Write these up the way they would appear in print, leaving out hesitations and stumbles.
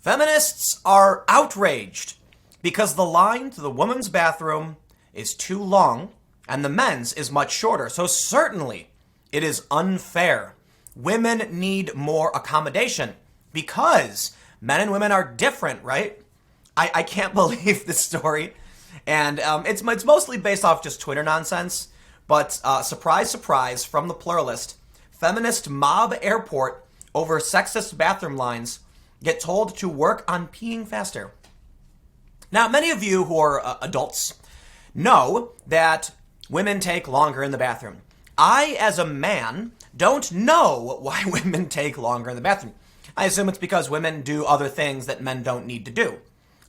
Feminists are outraged because the line to the women's bathroom is too long and the men's is much shorter. So certainly it is unfair. Women need more accommodation because men and women are different, right? I can't believe this story. And it's mostly based off just Twitter nonsense. But surprise, surprise, from the Pluralist, feminist mob airport over sexist bathroom lines get told to work on peeing faster. Now, many of you who are adults know that women take longer in the bathroom. I, as a man, don't know why women take longer in the bathroom. I assume it's because women do other things that men don't need to do.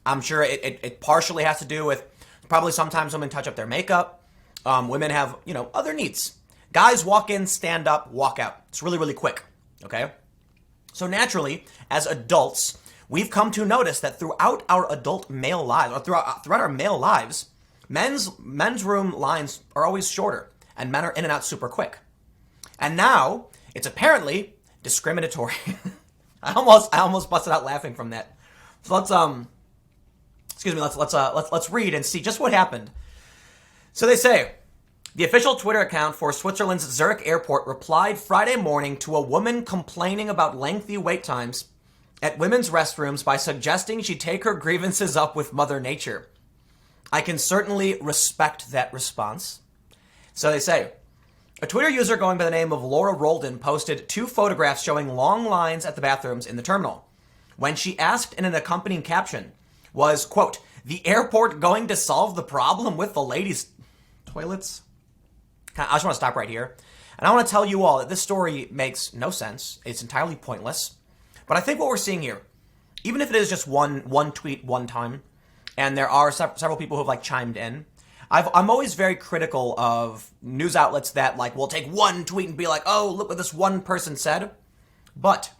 I'm sure it partially has to do with probably sometimes women touch up their makeup. Women have, other needs. Guys walk in, stand up, walk out. It's really, really quick, okay? So naturally, as adults, we've come to notice that throughout our adult male lives, or throughout our male lives, men's room lines are always shorter, and men are in and out super quick. And now it's apparently discriminatory. I almost busted out laughing from that. So let's read and see just what happened. So they say, the official Twitter account for Switzerland's Zurich airport replied Friday morning to a woman complaining about lengthy wait times at women's restrooms by suggesting she take her grievances up with Mother Nature. I can certainly respect that response. So they say, a Twitter user going by the name of Laura Roldan posted 2 photographs showing long lines at the bathrooms in the terminal. When she asked in an accompanying caption, was, quote, the airport going to solve the problem with the ladies' toilets? I just want to stop right here. And I want to tell you all that this story makes no sense. It's entirely pointless. But I think what we're seeing here, even if it is just one tweet one time, and there are several people who have chimed in, I'm always very critical of news outlets that will take one tweet and be like, oh, look what this one person said. But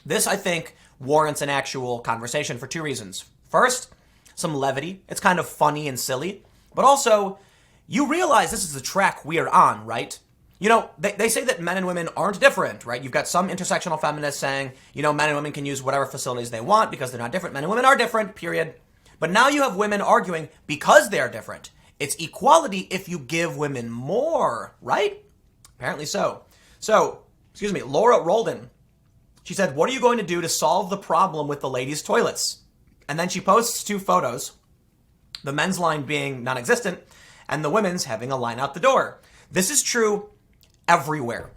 this, I think, warrants an actual conversation for 2 reasons. First, some levity. It's kind of funny and silly. But also, you realize this is the track we are on, right? They say that men and women aren't different, right? You've got some intersectional feminists saying, men and women can use whatever facilities they want because they're not different. Men and women are different, period. But now you have women arguing because they are different. It's equality if you give women more, right? Apparently so. So, Laura Roldan, she said, what are you going to do to solve the problem with the ladies' toilets? And then she posts 2 photos, the men's line being non-existent and the women's having a line out the door. This is true everywhere.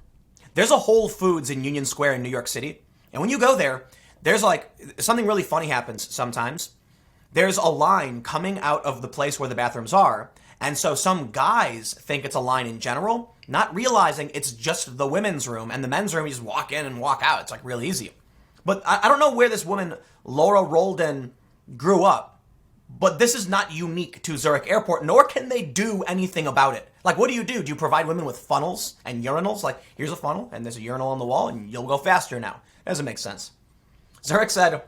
There's a Whole Foods in Union Square in New York City. And when you go there, there's something really funny happens sometimes. There's a line coming out of the place where the bathrooms are. And so some guys think it's a line in general, not realizing it's just the women's room. And the men's room, you just walk in and walk out. It's really easy. But I don't know where this woman, Laura Roldan, grew up. But this is not unique to Zurich Airport, nor can they do anything about it. What do you do? Do you provide women with funnels and urinals? Here's a funnel, and there's a urinal on the wall, and you'll go faster now. That doesn't make sense. Zurich said,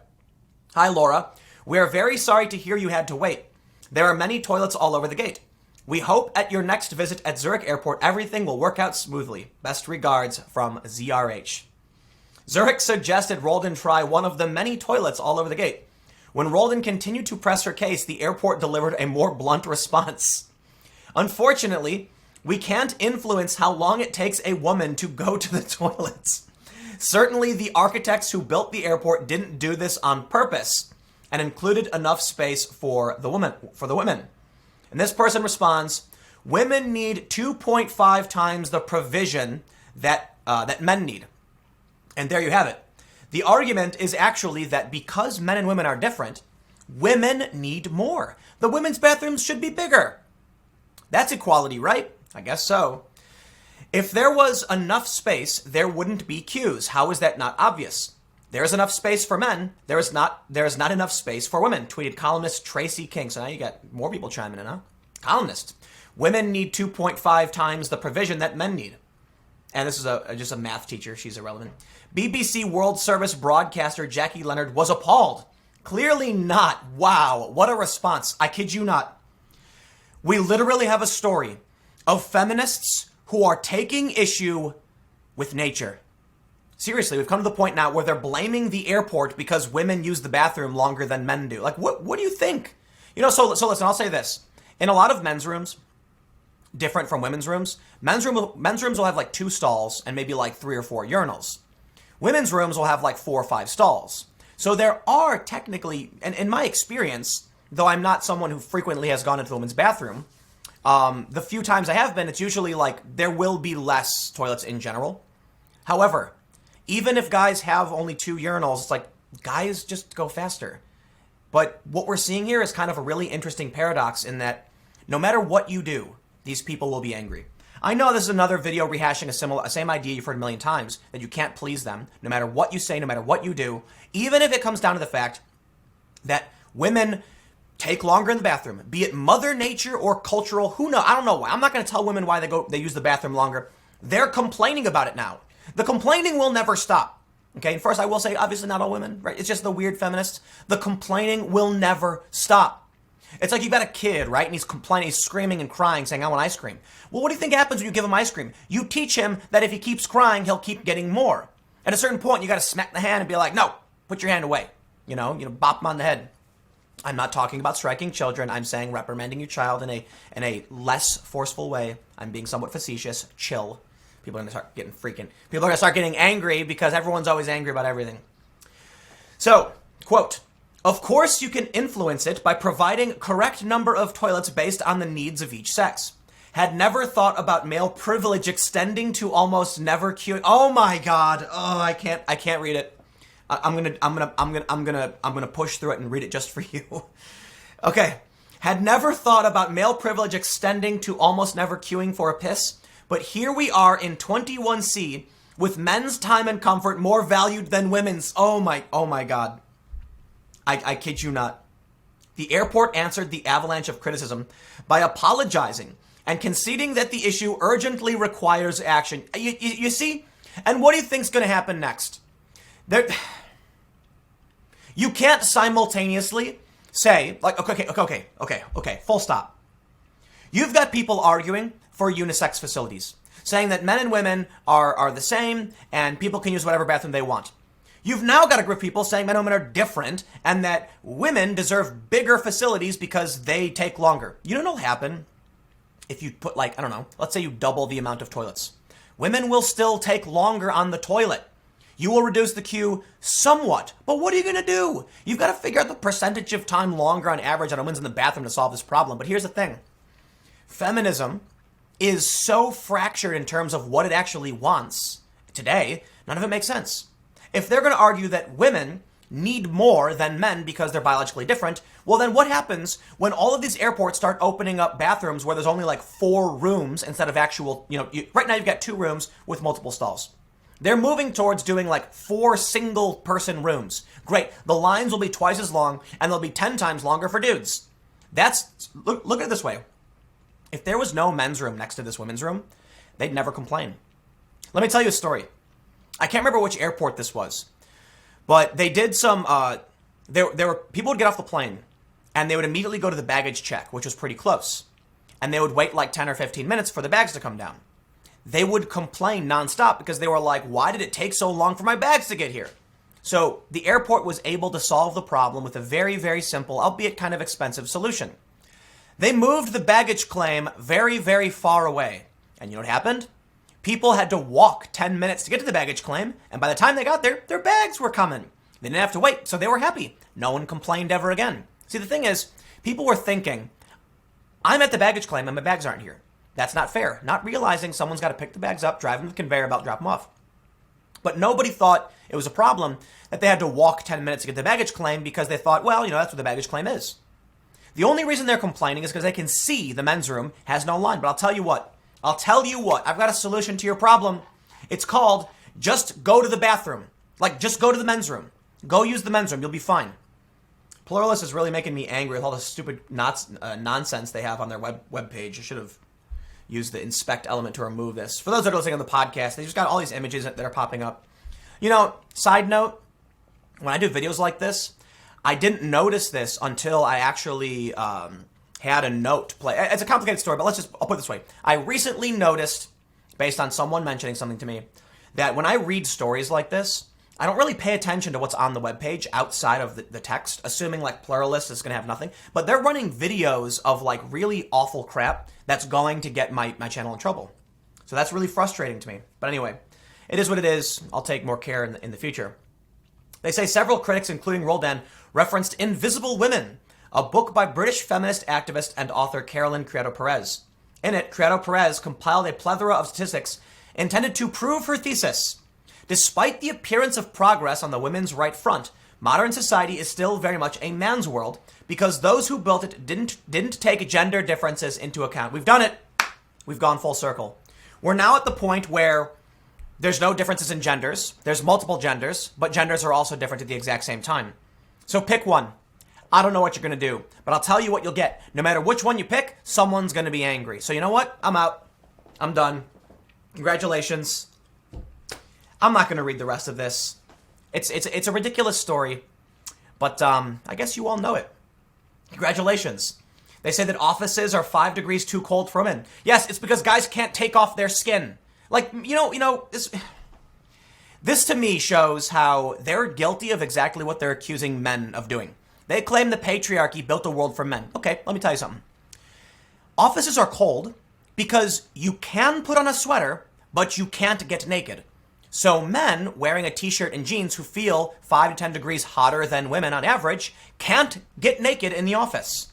hi, Laura. We are very sorry to hear you had to wait. There are many toilets all over the gate. We hope at your next visit at Zurich Airport, everything will work out smoothly. Best regards from ZRH. Zurich suggested Roldan try one of the many toilets all over the gate. When Roldan continued to press her case, the airport delivered a more blunt response. Unfortunately, we can't influence how long it takes a woman to go to the toilets. Certainly, the architects who built the airport didn't do this on purpose and included enough space for the women. And this person responds, women need 2.5 times the provision that men need. And there you have it. The argument is actually that because men and women are different, women need more. The women's bathrooms should be bigger. That's equality, right? I guess so. If there was enough space, there wouldn't be queues. How is that not obvious? There is enough space for men. There is not enough space for women, tweeted columnist Tracy King. So now you got more people chiming in, huh? Columnist. Women need 2.5 times the provision that men need. And this is just a math teacher. She's irrelevant. BBC World Service broadcaster Jackie Leonard was appalled. Clearly not. Wow, what a response. I kid you not. We literally have a story of feminists who are taking issue with nature. Seriously, we've come to the point now where they're blaming the airport because women use the bathroom longer than men do. Like, what do you think? So listen, I'll say this. In a lot of men's rooms, different from women's rooms, men's rooms will have like 2 stalls and maybe like 3 or 4 urinals. Women's rooms will have like 4 or 5 stalls. So there are technically, and in my experience, though I'm not someone who frequently has gone into the women's bathroom, the few times I have been, it's usually like there will be less toilets in general. However, even if guys have only 2 urinals, it's like, guys, just go faster. But what we're seeing here is kind of a really interesting paradox in that no matter what you do, these people will be angry. I know this is another video rehashing a same idea you've heard a million times, that you can't please them, no matter what you say, no matter what you do, even if it comes down to the fact that women take longer in the bathroom, be it Mother Nature or cultural, who knows? I don't know why. I'm not going to tell women why they use the bathroom longer. They're complaining about it now. The complaining will never stop. Okay, and first I will say, obviously not all women, right? It's just the weird feminists. The complaining will never stop. It's like you've got a kid, right? And he's complaining, he's screaming and crying, saying, I want ice cream. Well, what do you think happens when you give him ice cream? You teach him that if he keeps crying, he'll keep getting more. At a certain point, you got to smack the hand and be like, no, put your hand away. Bop him on the head. I'm not talking about striking children. I'm saying reprimanding your child in a less forceful way. I'm being somewhat facetious. Chill. People are going to start getting freaking. People are going to start getting angry because everyone's always angry about everything. So, quote, of course you can influence it by providing correct number of toilets based on the needs of each sex. Had never thought about male privilege extending to almost never queuing. Oh my God. Oh, I can't read it. I'm gonna push through it and read it just for you. Okay. Had never thought about male privilege extending to almost never queuing for a piss. But here we are in 21C with men's time and comfort more valued than women's. Oh my God. I kid you not. The airport answered the avalanche of criticism by apologizing and conceding that the issue urgently requires action. You see? And what do you think's going to happen next? You can't simultaneously say, like, okay, full stop. You've got people arguing for unisex facilities, saying that men and women are the same and people can use whatever bathroom they want. You've now got a group of people saying men and women are different and that women deserve bigger facilities because they take longer. You know what'll happen if you put, like, I don't know, let's say you double the amount of toilets. Women will still take longer on the toilet. You will reduce the queue somewhat, but what are you going to do? You've got to figure out the percentage of time longer on average on a women's in the bathroom to solve this problem. But here's the thing. Feminism is so fractured in terms of what it actually wants today, none of it makes sense. If they're going to argue that women need more than men because they're biologically different, well then what happens when all of these airports start opening up bathrooms where there's only like 4 rooms instead of actual, right now you've got 2 rooms with multiple stalls. They're moving towards doing like 4 single person rooms. Great. The lines will be twice as long and they'll be 10 times longer for dudes. Look at it this way. If there was no men's room next to this women's room, they'd never complain. Let me tell you a story. I can't remember which airport this was, but they did some, people would get off the plane and they would immediately go to the baggage check, which was pretty close. And they would wait like 10 or 15 minutes for the bags to come down. They would complain nonstop because they were like, why did it take so long for my bags to get here? So the airport was able to solve the problem with a very, very simple, albeit kind of expensive solution. They moved the baggage claim very, very far away. And you know what happened? People had to walk 10 minutes to get to the baggage claim, and by the time they got there, their bags were coming. They didn't have to wait, so they were happy. No one complained ever again. See, the thing is, people were thinking, I'm at the baggage claim and my bags aren't here. That's not fair. Not realizing someone's got to pick the bags up, drive them to the conveyor belt, drop them off. But nobody thought it was a problem that they had to walk 10 minutes to get the baggage claim because they thought, well, that's what the baggage claim is. The only reason they're complaining is because they can see the men's room has no line. But I'll tell you what. I've got a solution to your problem. It's called just go to the bathroom. Like, just go to the men's room. Go use the men's room. You'll be fine. Pluralist is really making me angry with all the stupid nonsense they have on their webpage. I should have used the inspect element to remove this. For those that are listening on the podcast, they just got all these images that are popping up. Side note, when I do videos like this, I didn't notice this until I actually had a note play. It's a complicated story, but I'll put it this way. I recently noticed, based on someone mentioning something to me, that when I read stories like this, I don't really pay attention to what's on the webpage outside of the text, assuming like Pluralist is going to have nothing. But they're running videos of like really awful crap that's going to get my channel in trouble. So that's really frustrating to me. But anyway, it is what it is. I'll take more care in the future. They say several critics, including Roldan, referenced Invisible Women, a book by British feminist activist and author Carolyn Criado Perez. In it, Criado Perez compiled a plethora of statistics intended to prove her thesis. Despite the appearance of progress on the women's right front, modern society is still very much a man's world because those who built it didn't take gender differences into account. We've done it. We've gone full circle. We're now at the point where there's no differences in genders. There's multiple genders, but genders are also different at the exact same time. So pick one. I don't know what you're going to do, but I'll tell you what you'll get. No matter which one you pick, someone's going to be angry. So you know what? I'm out. I'm done. Congratulations. I'm not going to read the rest of this. It's a ridiculous story, but I guess you all know it. Congratulations. They say that offices are 5 degrees too cold for women. Yes, it's because guys can't take off their skin. Like, this to me shows how they're guilty of exactly what they're accusing men of doing. They claim the patriarchy built a world for men. Okay, let me tell you something. Offices are cold because you can put on a sweater, but you can't get naked. So men wearing a t-shirt and jeans who feel 5 to 10 degrees hotter than women on average can't get naked in the office.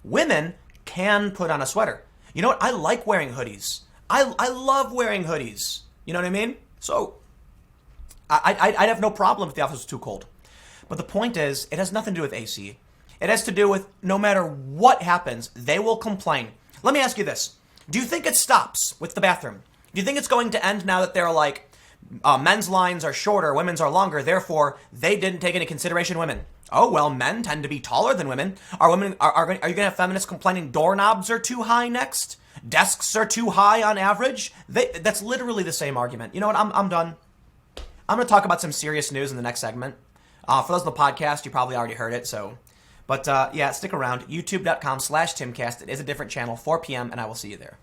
Women can put on a sweater. You know what? I like wearing hoodies. I love wearing hoodies. You know what I mean? So I'd have no problem if the office was too cold. But the point is, it has nothing to do with AC. It has to do with no matter what happens, they will complain. Let me ask you this. Do you think it stops with the bathroom? Do you think it's going to end now that they're like, men's lines are shorter, women's are longer, therefore they didn't take into consideration women? Oh, well, men tend to be taller than women. Are you going to have feminists complaining doorknobs are too high next? Desks are too high on average? That's literally the same argument. You know what? I'm done. I'm going to talk about some serious news in the next segment. For those on the podcast, you probably already heard it, so. But yeah, stick around. YouTube.com/Timcast. It is a different channel, 4 p.m., and I will see you there.